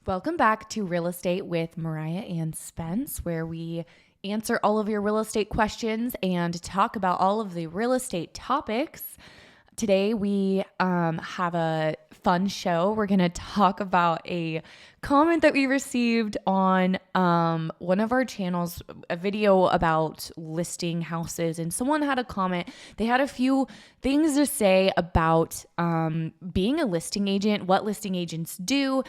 Welcome back to Real Estate with Mariah and Spence, where we answer all of your real estate questions and talk about all of the real estate topics. Today we have a fun show. We're going to talk about a comment that we received on one of our channels, a video about listing houses, and someone had a comment. They had a few things to say about being a listing agent, what listing agents do,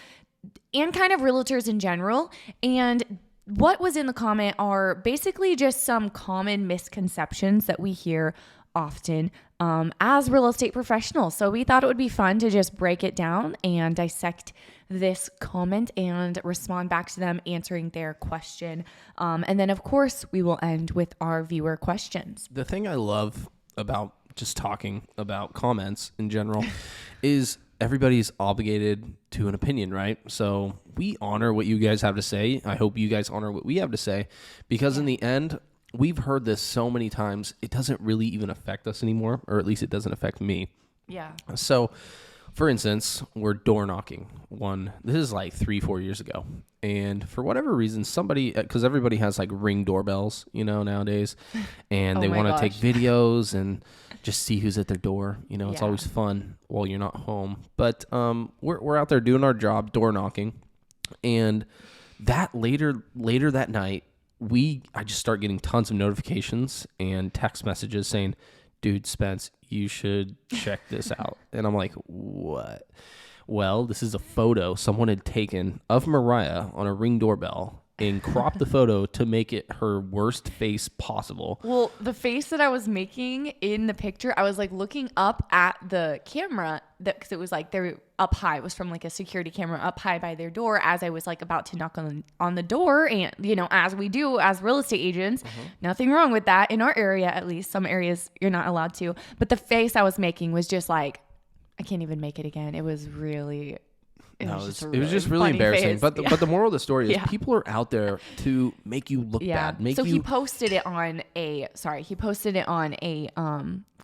and kind of realtors in general. And what was in the comment are basically just some common misconceptions that we hear often as real estate professionals. So we thought it would be fun to just break it down and dissect this comment and respond back to them, answering their question. And then, of course, we will end with our viewer questions. The thing I love about just talking about comments in general is everybody's obligated to an opinion, right? So we honor what you guys have to say. I hope you guys honor what we have to say, because in the end, we've heard this so many times, it doesn't really even affect us anymore, or at least it doesn't affect me. Yeah. So, for instance, we're door knocking. This is like 3-4 years ago. And for whatever reason, somebody, because everybody has like Ring doorbells, nowadays, and they want to take videos and just see who's at their door. It's always fun while you're not home. But we're out there doing our job, door knocking. And that later that night, I just start getting tons of notifications and text messages saying, dude, Spence, you should check this out. And I'm like, what? Well, this is a photo someone had taken of Mariah on a Ring doorbell and cropped the photo to make it her worst face possible. Well, the face that I was making in the picture, I was like looking up at the camera because it was like they're up high. It was from like a security camera up high by their door as I was like about to knock on the door. And, as we do as real estate agents, nothing wrong with that in our area, at least. Some areas you're not allowed to. But the face I was making was just like, I can't even make it again. It was really... It was just really embarrassing. Face. But the moral of the story is people are out there to make you look bad. He posted it on a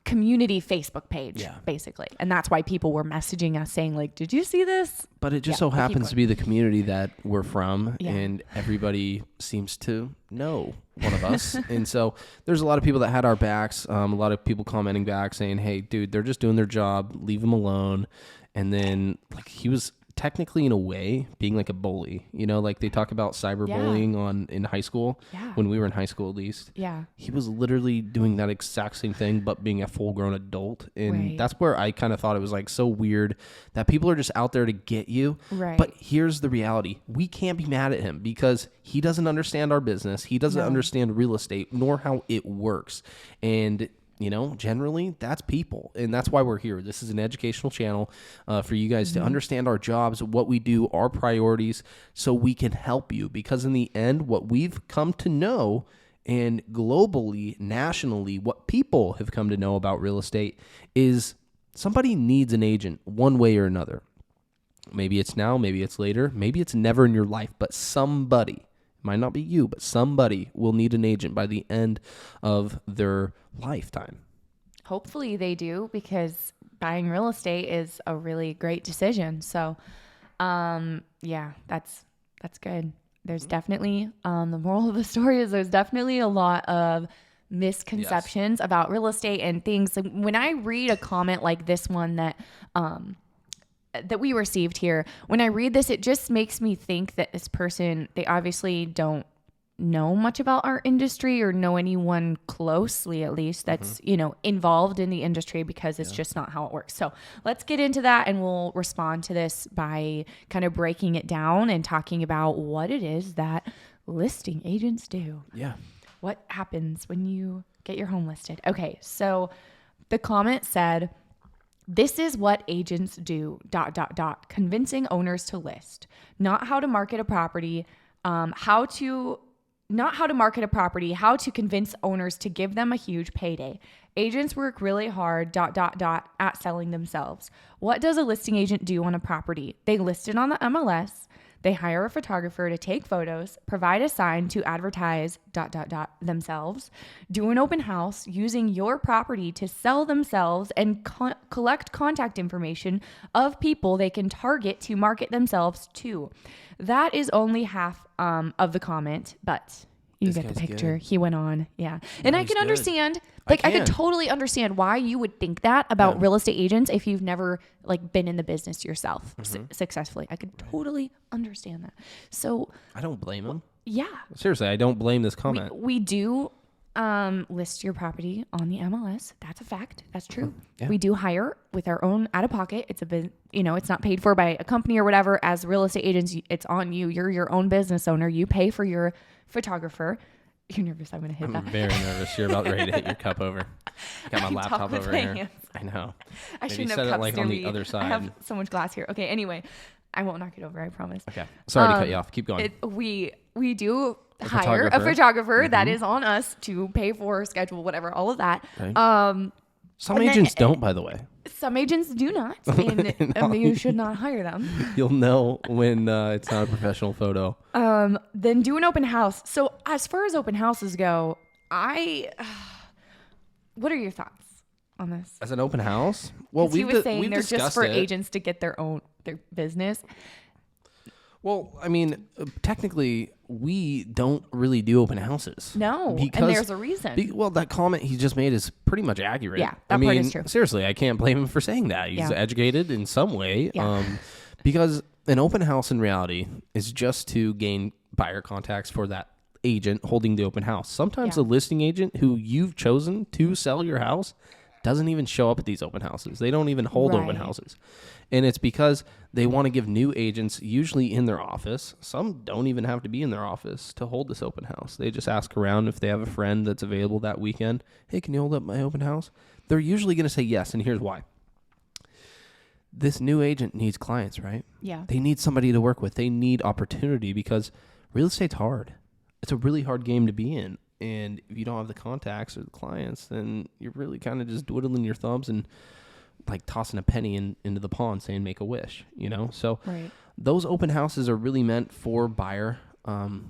community Facebook page, basically. And that's why people were messaging us saying like, did you see this? But it just so happens to be the community that we're from, and everybody seems to know one of us. And so there's a lot of people that had our backs, a lot of people commenting back saying, hey, dude, they're just doing their job. Leave them alone. And then like he was technically in a way being like a bully, like they talk about cyberbullying in high school, when we were in high school, at least. Yeah. He was literally doing that exact same thing, but being a full grown adult. And that's where I kind of thought it was like so weird that people are just out there to get you. Right. But here's the reality. We can't be mad at him because he doesn't understand our business. He doesn't understand real estate nor how it works. And generally that's people, and that's why we're here. This is an educational channel for you guys to understand our jobs, what we do, our priorities, so we can help you. Because in the end, what we've come to know, and globally, nationally, what people have come to know about real estate is somebody needs an agent one way or another. Maybe it's now, maybe it's later, maybe it's never in your life, but somebody, might not be you, but somebody will need an agent by the end of their lifetime. Hopefully they do, because buying real estate is a really great decision. So, that's good. There's definitely, the moral of the story is there's definitely a lot of misconceptions about real estate and things. Like when I read a comment like this one that we received here, when I read this, it just makes me think that this person, they obviously don't know much about our industry or know anyone closely, at least, that's, involved in the industry, because it's just not how it works. So let's get into that, and we'll respond to this by kind of breaking it down and talking about what it is that listing agents do. Yeah. What happens when you get your home listed? Okay. So the comment said, "This is what agents do, ... convincing owners to list. Not how to market a property, how to convince owners to give them a huge payday. Agents work really hard, ... at selling themselves. What does a listing agent do on a property? They list it on the MLS. They hire a photographer to take photos, provide a sign to advertise ... themselves, do an open house using your property to sell themselves, and collect contact information of people they can target to market themselves to. That is only half of the comment, but you get the picture. Good. He went on. Yeah. And I can understand, I could totally understand why you would think that about real estate agents if you've never like been in the business yourself successfully. I could totally understand that. So I don't blame him. Yeah. Seriously, I don't blame this comment. We do list your property on the MLS. That's a fact. That's true. Yeah. We do hire with our own out of pocket. It's it's not paid for by a company or whatever. As real estate agents, it's on you. You're your own business owner. You pay for your photographer. You're nervous. I'm going to hit that. I'm very nervous. You're about ready to hit your cup over. Got my laptop over here. Hands. I know. I shouldn't have cups like on the other side. I have so much glass here. Okay. Anyway, I won't knock it over. I promise. Okay. Sorry to cut you off. Keep going. We do hire a photographer that is on us to pay for, schedule, whatever, all of that. Right. Some agents don't, by the way. Some agents do not, and you should not hire them. You'll know when it's not a professional photo. Then do an open house. So as far as open houses go, what are your thoughts on this? As an open house? Well, he was saying they're just for agents to get their business. Well, I mean, technically, we don't really do open houses. No, and there's a reason. That comment he just made is pretty much accurate. Yeah, that part is true. Seriously, I can't blame him for saying that. He's educated in some way. Yeah. Because an open house in reality is just to gain buyer contacts for that agent holding the open house. Sometimes the listing agent who you've chosen to sell your house doesn't even show up at these open houses. They don't even hold open houses. And it's because they want to give new agents, usually in their office, some don't even have to be in their office to hold this open house. They just ask around if they have a friend that's available that weekend. Hey, can you hold up my open house? They're usually going to say yes, and here's why. This new agent needs clients, right? Yeah. They need somebody to work with. They need opportunity because real estate's hard. It's a really hard game to be in. And if you don't have the contacts or the clients, then you're really kind of just twiddling your thumbs and like tossing a penny into the pond saying make a wish, So those open houses are really meant for buyer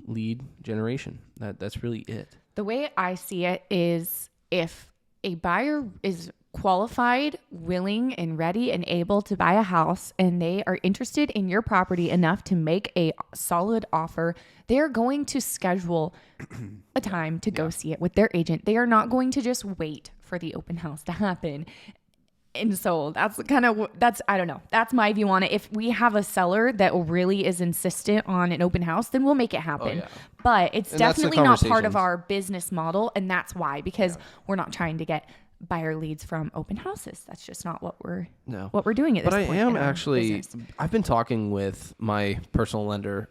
lead generation. That's really it. The way I see it is if a buyer is qualified, willing, and ready and able to buy a house, and they are interested in your property enough to make a solid offer, they're going to schedule a time to go see it with their agent. They are not going to just wait for the open house to happen. And so that's I don't know. That's my view on it. If we have a seller that really is insistent on an open house, then we'll make it happen. But it's definitely not part of our business model. And that's why, because we're not trying to get buyer leads from open houses. That's just not what we're doing at this point. But I am actually, I've been talking with my personal lender,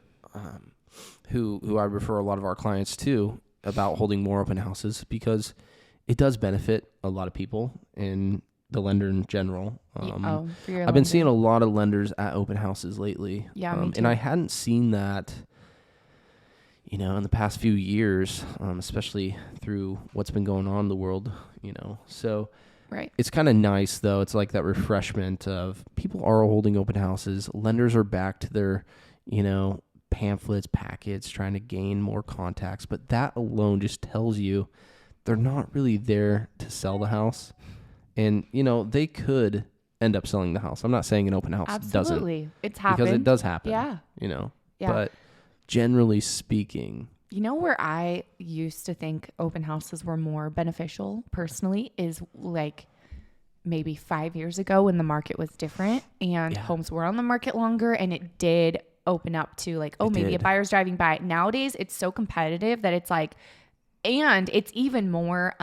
who I refer a lot of our clients to, about holding more open houses because it does benefit a lot of people and the lender in general. I've been seeing a lot of lenders at open houses lately. Yeah, me too. And I hadn't seen that, in the past few years, especially through what's been going on in the world, So it's kind of nice, though. It's like that refreshment of people are holding open houses. Lenders are back to their, pamphlets, packets, trying to gain more contacts. But that alone just tells you they're not really there to sell the house. And, they could end up selling the house. I'm not saying an open house doesn't. Absolutely. It's happened. Because it does happen. Yeah. Yeah. But generally speaking. Where I used to think open houses were more beneficial personally is like maybe 5 years ago when the market was different and homes were on the market longer, and it did open up to like, maybe a buyer's driving by. Nowadays, it's so competitive that it's like, and it's even more,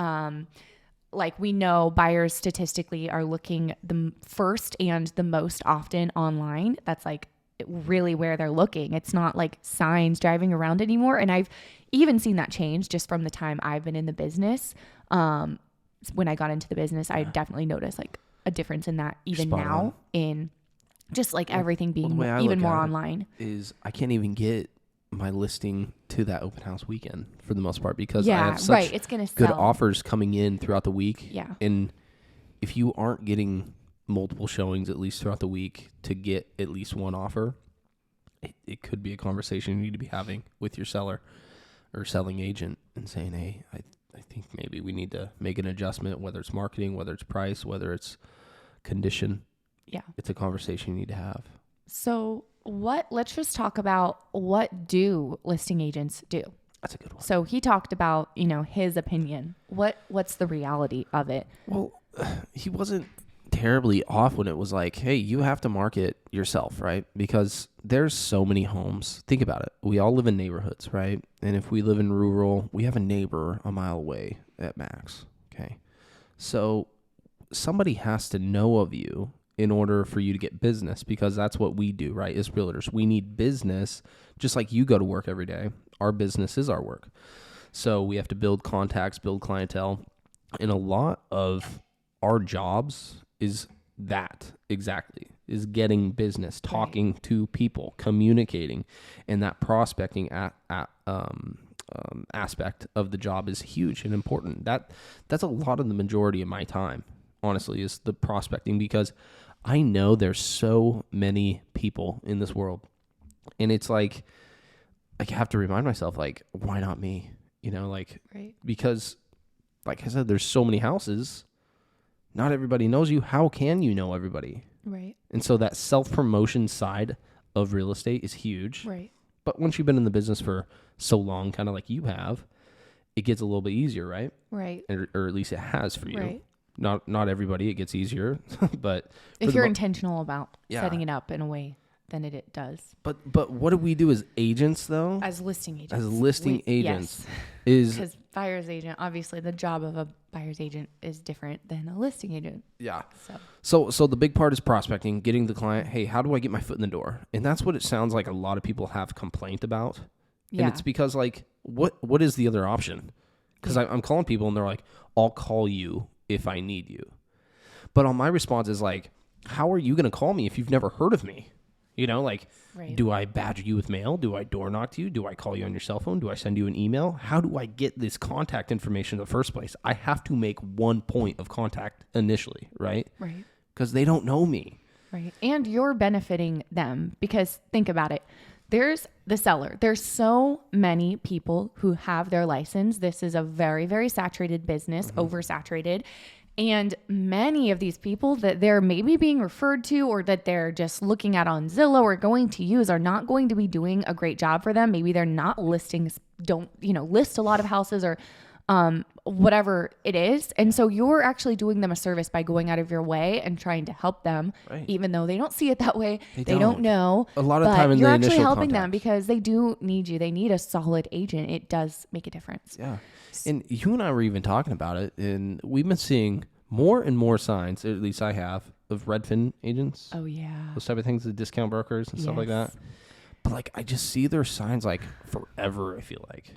like we know buyers statistically are looking the first and the most often online. That's like really where they're looking. It's not like signs driving around anymore. And I've even seen that change just from the time I've been in the business. When I got into the business, I definitely noticed like a difference in that even now in just like everything being even more online. Is I can't even get my listing to that open house weekend for the most part because I have such it's gonna good sell. Offers coming in throughout the week. Yeah. And if you aren't getting multiple showings at least throughout the week to get at least one offer, it could be a conversation you need to be having with your seller or selling agent and saying, hey, I think maybe we need to make an adjustment, whether it's marketing, whether it's price, whether it's condition. Yeah. It's a conversation you need to have. So let's just talk about what do listing agents do? That's a good one. So he talked about, his opinion. What's the reality of it? Well, he wasn't terribly off when it was like, hey, you have to market yourself, right? Because there's so many homes. Think about it. We all live in neighborhoods, right? And if we live in rural, we have a neighbor a mile away at max. Okay. So somebody has to know of you in order for you to get business, because that's what we do, right? As realtors, we need business just like you go to work every day. Our business is our work. So we have to build contacts, build clientele. And a lot of our jobs is that exactly, is getting business, talking to people, communicating, and that prospecting aspect of the job is huge and important. That's a lot of the majority of my time, honestly, is the prospecting, because I know there's so many people in this world, and it's like I have to remind myself, like, why not me? Right. Because like I said, there's so many houses. Not everybody knows you. How can you know everybody? Right. And so that self-promotion side of real estate is huge. Right. But once you've been in the business for so long, kind of like you have, it gets a little bit easier, right? Right. Or at least it has for you. Right. Not everybody, it gets easier, but if you're intentional about setting it up in a way, then it does. But what do we do as agents, though? As listing agents. As listing agents. Yes. Because buyer's agent, obviously the job of a buyer's agent is different than a listing agent. Yeah. So the big part is prospecting, getting the client, hey, how do I get my foot in the door? And that's what it sounds like a lot of people have complaint about. Yeah. And it's because, like, what is the other option? Because I'm calling people and they're like, I'll call you if I need you. But on my response is like, how are you going to call me if you've never heard of me? Right. Do I badger you with mail? Do I door knock to you? Do I call you on your cell phone? Do I send you an email? How do I get this contact information in the first place? I have to make one point of contact initially, right? Right. Because they don't know me. Right. And you're benefiting them, because think about it. There's the seller. There's so many people who have their license. This is a very, very saturated business, oversaturated. And many of these people that they're maybe being referred to, or that they're just looking at on Zillow or going to use, are not going to be doing a great job for them. Maybe they're not don't list a lot of houses, or whatever it is. And so you're actually doing them a service by going out of your way and trying to help them, right, even though they don't see it that way. They don't know. A lot of time in you're the actually initial helping contact. them, because they do need you. They need a solid agent. It does make a difference. Yeah. And you and I were even talking about it, and we've been seeing more and more signs, at least I have, of Redfin agents. Oh, yeah. Those type of things, the discount brokers and stuff like that. But like, I just see their signs like forever, I feel like.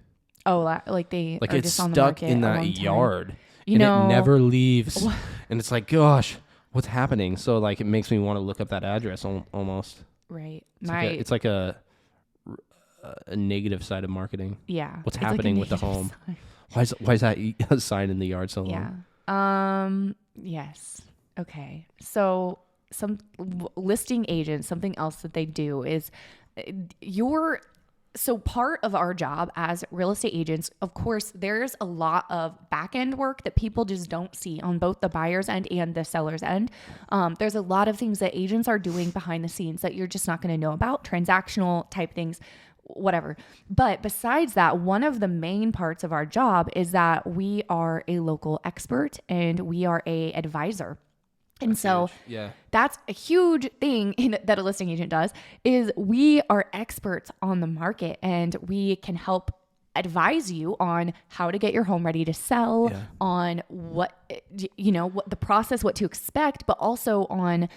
Oh, like they like are it's just on the stuck market in a that long time. yard. It never leaves. And it's like, gosh, what's happening? So like, it makes me want to look up that address almost. Right. It's like a negative side of marketing. Yeah. What's happening with the home? Why is that a sign in the yard so long? Yeah. Yes. Okay. So some listing agents, something else that they do is so part of our job as real estate agents, of course, there's a lot of back end work that people just don't see on both the buyer's end and the seller's end. There's a lot of things that agents are doing behind the scenes that you're just not going to know about, transactional type things, whatever. But besides that, one of the main parts of our job is that we are a local expert and we are a advisor. And that's so that's a huge thing that a listing agent does, is we are experts on the market, and we can help advise you on how to get your home ready to sell, on what the process, what to expect, but also on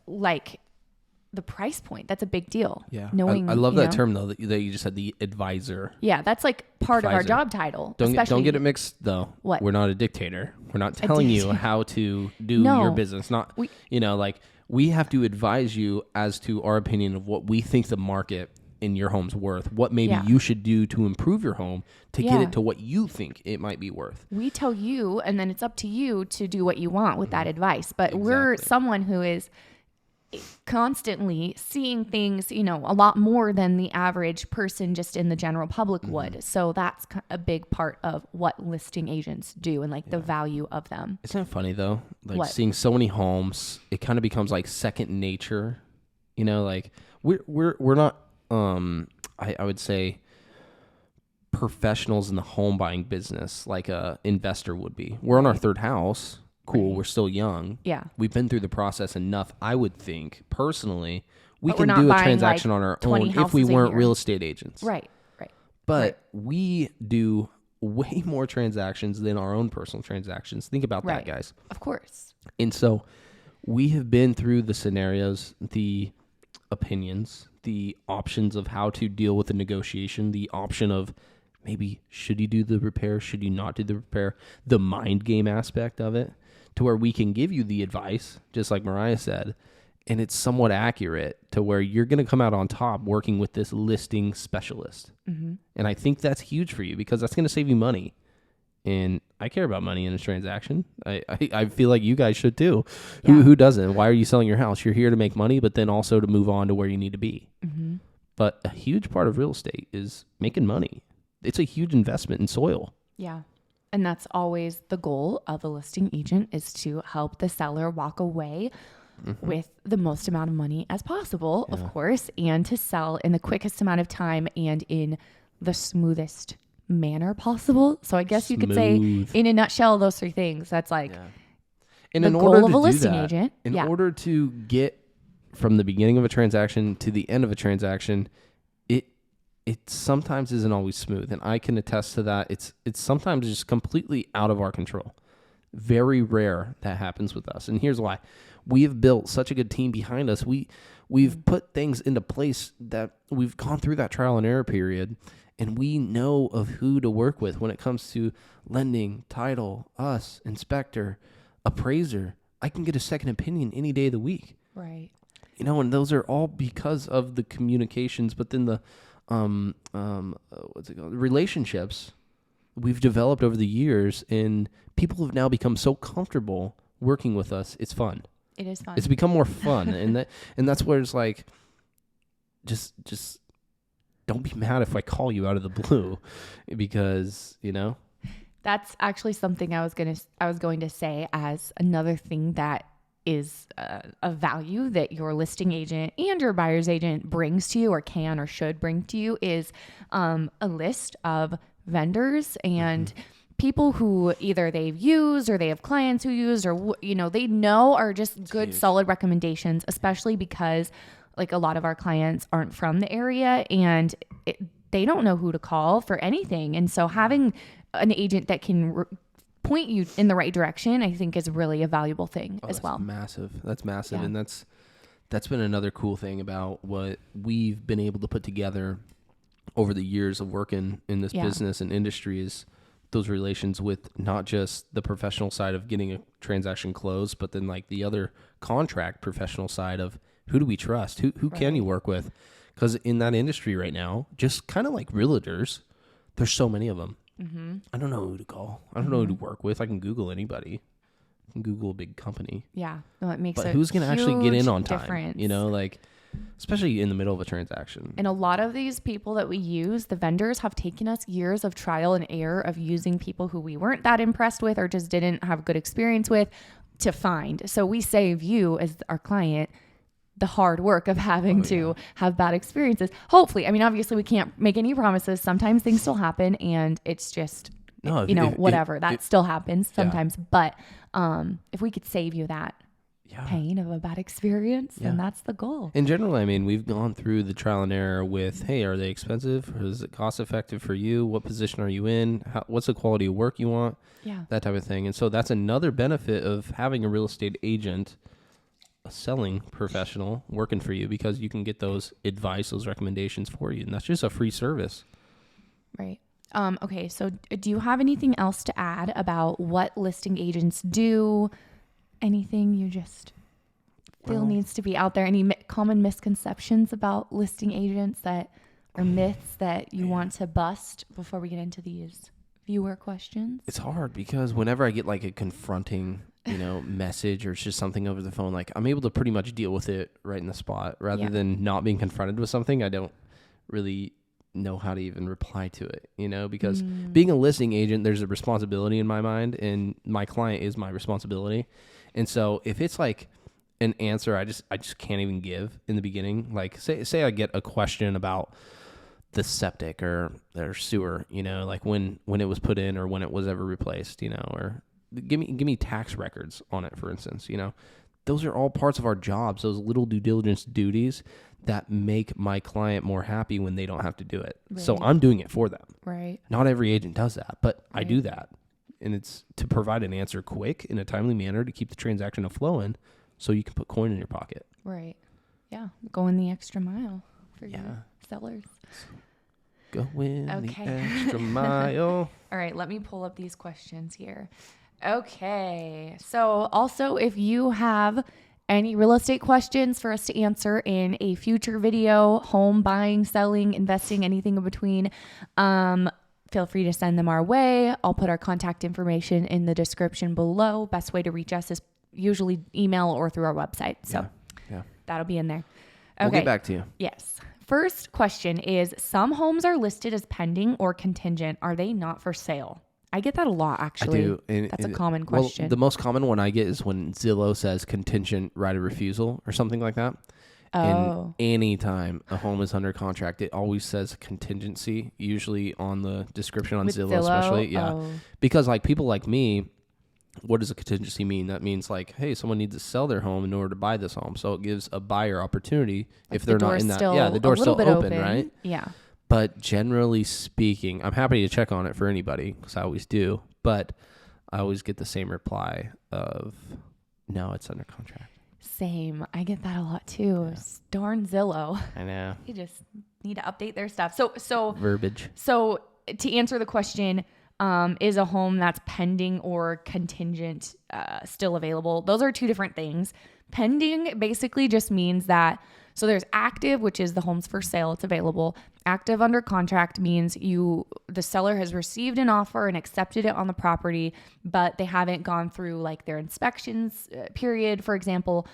like the price point. That's a big deal. Yeah. Knowing, I love that term though, that you just said, the advisor. Yeah. That's like part of our job title. Don't get it mixed though. What? We're not a dictator. We're not telling you how to do your business. We have to advise you as to our opinion of what we think the market in your home's worth, what maybe you should do to improve your home to get it to what you think it might be worth. We tell you, and then it's up to you to do what you want with that advice. But we're someone who is constantly seeing things, a lot more than the average person just in the general public would. So that's a big part of what listing agents do and like the value of them. Isn't it funny though? Like What? seeing so many homes, it kind of becomes like second nature. Like we're not I would say professionals in the home buying business like a investor would be. We're on our third house. Cool. Right. We're still young. Yeah. We've been through the process enough. I would think personally, we but can do a transaction on our own if we weren't real estate agents. Right. But we do way more transactions than our own personal transactions. Think about that, guys. Of course. And so we have been through the scenarios, the opinions, the options of how to deal with the negotiation, the option of maybe should you do the repair, should you not do the repair, the mind game aspect of it, to where we can give you the advice, just like Mariah said, and it's somewhat accurate to where you're going to come out on top working with this listing specialist. Mm-hmm. And I think that's huge for you because that's going to save you money. And I care about money in a transaction. I feel like you guys should too. Yeah. Who doesn't? Why are you selling your house? You're here to make money, but then also to move on to where you need to be. Mm-hmm. But a huge part of real estate is making money. It's a huge investment in soil. Yeah. And that's always the goal of a listing agent, is to help the seller walk away with the most amount of money as possible, of course, and to sell in the quickest amount of time and in the smoothest manner possible. So I guess you could say, in a nutshell, those three things. That's like the goal of a listing agent. In order to get from the beginning of a transaction to the end of a transaction, it sometimes isn't always smooth, and I can attest to that. It's sometimes just completely out of our control. Very rare that happens with us, and here's why: we have built such a good team behind us. We've put things into place that we've gone through that trial and error period, and we know of who to work with when it comes to lending, title, us, inspector, appraiser. I can get a second opinion any day of the week. Right. And those are all because of the communications, but then the what's it called? Relationships we've developed over the years, and people have now become so comfortable working with us. It's fun. It is fun. It's become more fun, and that's where it's like, just don't be mad if I call you out of the blue, because that's actually something I was going to say as another thing that is a value that your listing agent and your buyer's agent brings to you, or can or should bring to you, is a list of vendors and people who either they've used or they have clients who used, or they know are just good, solid recommendations, especially because like a lot of our clients aren't from the area and they don't know who to call for anything. And so having an agent that can point you in the right direction, I think, is really a valuable thing as well. That's massive. Yeah. And that's been another cool thing about what we've been able to put together over the years of working in this business and industry, is those relations with not just the professional side of getting a transaction closed, but then like the other contract professional side of who do we trust? Who can you work with? Because in that industry right now, just kind of like realtors, there's so many of them. Mm-hmm. I don't know who to call. I don't know who to work with. I can Google anybody. I can Google a big company. Yeah. No, it makes but who's going to actually get in on time? Difference. Like, especially in the middle of a transaction. And a lot of these people that we use, the vendors, have taken us years of trial and error of using people who we weren't that impressed with or just didn't have good experience with to find. So we save you as our client the hard work of having to have bad experiences. Hopefully. I mean, obviously we can't make any promises. Sometimes things still happen and it's just, whatever. That still happens sometimes. But if we could save you that pain of a bad experience, then that's the goal. In general, I mean, we've gone through the trial and error with, hey, are they expensive? Or is it cost effective for you? What position are you in? What's the quality of work you want? Yeah. That type of thing. And so that's another benefit of having a real estate agent, a selling professional working for you, because you can get those advice, those recommendations for you. And that's just a free service. Right. Okay. So do you have anything else to add about what listing agents do? Anything you just feel needs to be out there? Any common misconceptions about listing agents that are myths that you want to bust before we get into these viewer questions? It's hard because whenever I get like a confronting message or it's just something over the phone, like I'm able to pretty much deal with it right in the spot rather than not being confronted with something. I don't really know how to even reply to it, because being a listing agent, there's a responsibility in my mind, and my client is my responsibility. And so if it's like an answer I just can't even give in the beginning, like say I get a question about the septic or their sewer, like when it was put in or when it was ever replaced, or give me tax records on it, for instance, those are all parts of our jobs, those little due diligence duties that make my client more happy when they don't have to do it. Right. So I'm doing it for them. Right. Not every agent does that, but I do that. And it's to provide an answer quick in a timely manner to keep the transaction flowing so you can put coin in your pocket. Right. Yeah. Going the extra mile for your sellers. Going the extra mile. All right. Let me pull up these questions here. Okay. So also, if you have any real estate questions for us to answer in a future video, home buying, selling, investing, anything in between, feel free to send them our way. I'll put our contact information in the description below. Best way to reach us is usually email or through our website. So that'll be in there. Okay. We'll get back to you. Yes. First question is, some homes are listed as pending or contingent. Are they not for sale? I get that a lot, actually. I do. That's a common question. Well, the most common one I get is when Zillow says contingent right of refusal or something like that. Oh. And anytime a home is under contract, it always says contingency, usually on the description on Zillow especially. Yeah. Oh. Because like people like me, what does a contingency mean? That means like, hey, someone needs to sell their home in order to buy this home. So it gives a buyer opportunity if they're not in that. Yeah, the door's still open, right? Yeah. But generally speaking, I'm happy to check on it for anybody because I always do. But I always get the same reply of, no, it's under contract. Same. I get that a lot too. Yeah. Darn Zillow. I know. You just need to update their stuff. So verbiage. So to answer the question, is a home that's pending or contingent still available? Those are two different things. Pending basically just means that, so there's active, which is the home's for sale, it's available. Active under contract means the seller has received an offer and accepted it on the property, but they haven't gone through like their inspections period, for example.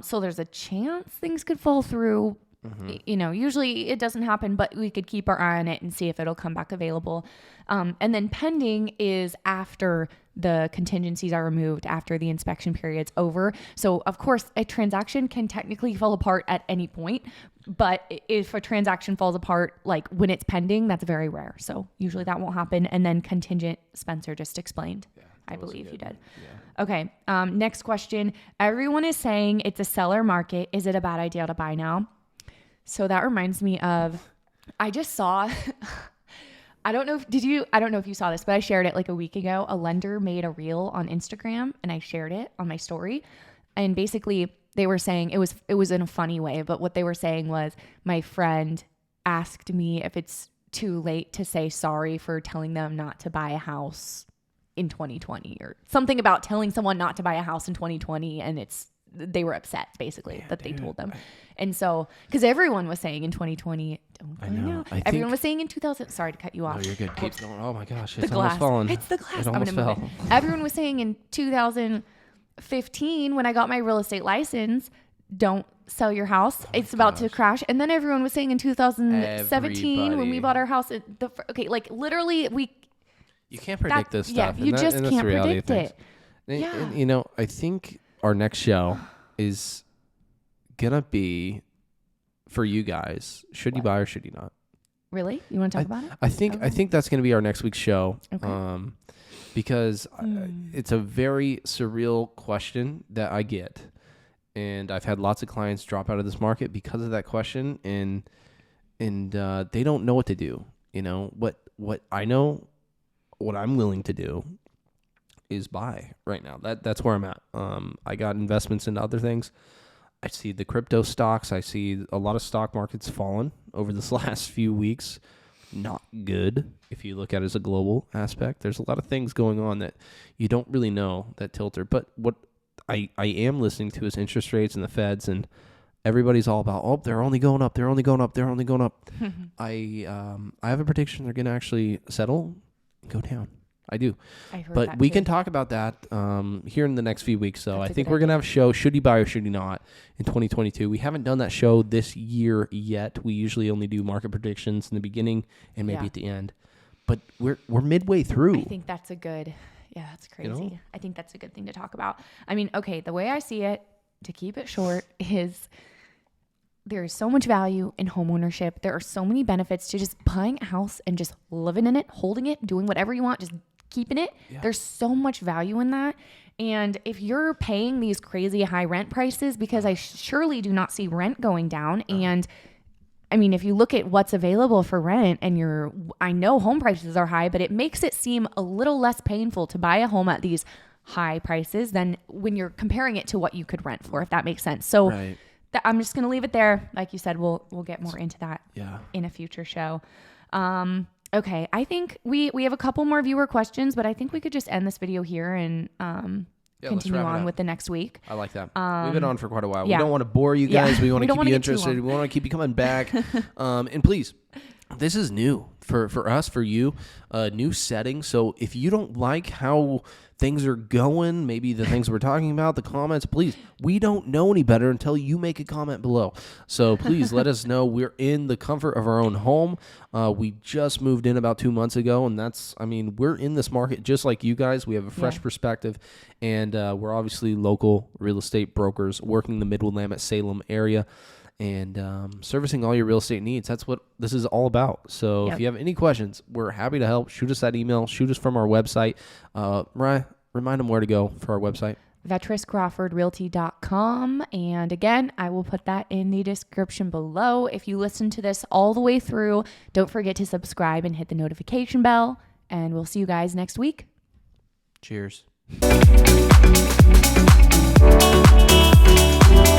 So there's a chance things could fall through. Mm-hmm. Usually it doesn't happen, but we could keep our eye on it and see if it'll come back available. And then pending is after the contingencies are removed, after the inspection period's over. So of course a transaction can technically fall apart at any point, but if a transaction falls apart, like when it's pending, that's very rare. So usually that won't happen. And then contingent, Spencer just explained. Yeah, I believe you did. Yeah. Okay. Next question. Everyone is saying it's a seller market. Is it a bad idea to buy now? So that reminds me of, I just saw, I don't know if you saw this, but I shared it like a week ago. A lender made a reel on Instagram and I shared it on my story. And basically they were saying, it was in a funny way, but what they were saying was, my friend asked me if it's too late to say sorry for telling them not to buy a house in 2020, or something about telling someone not to buy a house in 2020. And they were upset basically they told them. And so, because everyone was saying in 2020, I know. Everyone was saying in 2000, sorry to cut you off. No, you're good. Keep going. Oh my gosh. It's almost fallen. It's the glass. I'm going to move it. Everyone was saying in 2015, when I got my real estate license, don't sell your house. It's about to crash. And then everyone was saying in 2017, when we bought our house, like literally you can't predict this stuff. Yeah, you just can't predict it. And, I think our next show is gonna be for you guys. Should you buy or should you not? Really? You want to talk about it? I think that's gonna be our next week's show. Okay. Because it's a very surreal question that I get, and I've had lots of clients drop out of this market because of that question, and they don't know what to do. What I know, what I'm willing to do is buy right now. That's where I'm at. I got investments into other things. I see the crypto stocks. I see a lot of stock markets fallen over this last few weeks. Not good if you look at it as a global aspect. There's a lot of things going on that you don't really know that tilter. But what I am listening to is interest rates and the Feds, and everybody's all about, they're only going up. They're only going up. They're only going up. I have a prediction they're going to actually settle and go down. I do. I heard But that we too. can talk about that here in the next few weeks. So That's I a think good we're going to idea. have a show, Should You Buy or Should You Not, in 2022. We haven't done that show this year yet. We usually only do market predictions in the beginning and maybe Yeah. at the end. But we're midway through. I think that's a good, that's crazy. You know? I think that's a good thing to talk about. I mean, okay, the way I see it, to keep it short, is there is so much value in homeownership. There are so many benefits to just buying a house and just living in it, holding it, doing whatever you want, just keeping it. Yeah. There's so much value in that. And if you're paying these crazy high rent prices, because I surely do not see rent going down, and I mean, if you look at what's available for rent and I know home prices are high, but it makes it seem a little less painful to buy a home at these high prices than when you're comparing it to what you could rent for, if that makes sense. So Right. I'm just going to leave it there. Like you said, we'll get more into that in a future show. Okay. I think we have a couple more viewer questions, but I think we could just end this video here and, continue wrap it on up. with the next week. I like that. We've been on for quite a while. yeah. We don't want to bore you guys. Yeah. We want We to don't keep wanna you get too interested. long. We want to keep you coming back. And please, this is new for us, for you, new setting. So if you don't like how things are going, maybe the things we're talking about, the comments, please, we don't know any better until you make a comment below. So please let us know. We're in the comfort of our own home. We just moved in about 2 months ago, and we're in this market just like you guys. We have a fresh perspective, and we're obviously local real estate brokers working the Mid-Willamette, Salem area, and servicing all your real estate needs. That's what this is all about. So if you have any questions, we're happy to help. Shoot us that email. Shoot us from our website. Mariah, remind them where to go for our website. VetrisCrawfordRealty.com. And again, I will put that in the description below. If you listen to this all the way through, don't forget to subscribe and hit the notification bell. And we'll see you guys next week. Cheers.